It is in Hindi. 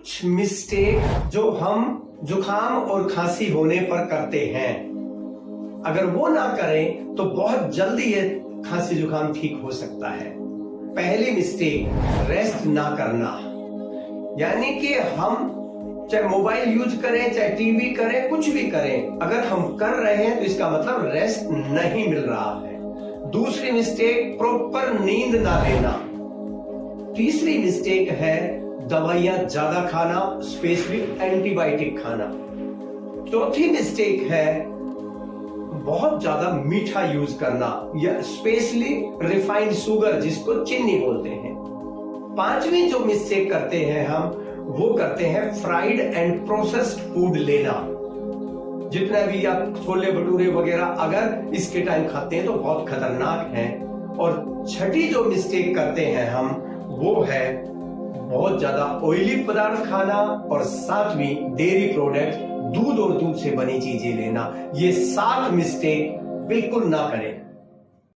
कुछ मिस्टेक जो हम जुकाम और खांसी होने पर करते हैं, अगर वो ना करें तो बहुत जल्दी ये खांसी जुकाम ठीक हो सकता है। पहली मिस्टेक, रेस्ट ना करना। यानी कि हम चाहे मोबाइल यूज करें, चाहे टीवी करें, कुछ भी करें, अगर हम कर रहे हैं तो इसका मतलब रेस्ट नहीं मिल रहा है। दूसरी मिस्टेक, प्रॉपर नींद ना लेना। तीसरी मिस्टेक है दवाइयां ज्यादा खाना, स्पेशली एंटीबायोटिक खाना। चौथी मिस्टेक है बहुत ज्यादा मीठा यूज करना, या स्पेशली रिफाइंड शुगर जिसको चीनी बोलते हैं। पांचवी जो मिस्टेक करते हैं हम, वो करते हैं फ्राइड एंड प्रोसेस्ड फूड लेना। जितना भी आप छोले भटूरे वगैरह अगर इसके टाइम खाते हैं तो बहुत खतरनाक है। और छठी जो मिस्टेक करते हैं हम, वो है बहुत ज्यादा ऑयली पदार्थ खाना, और सातवीं डेयरी प्रोडक्ट, दूध और दूध से बनी चीजें लेना। ये 7 मिस्टेक बिल्कुल ना करें।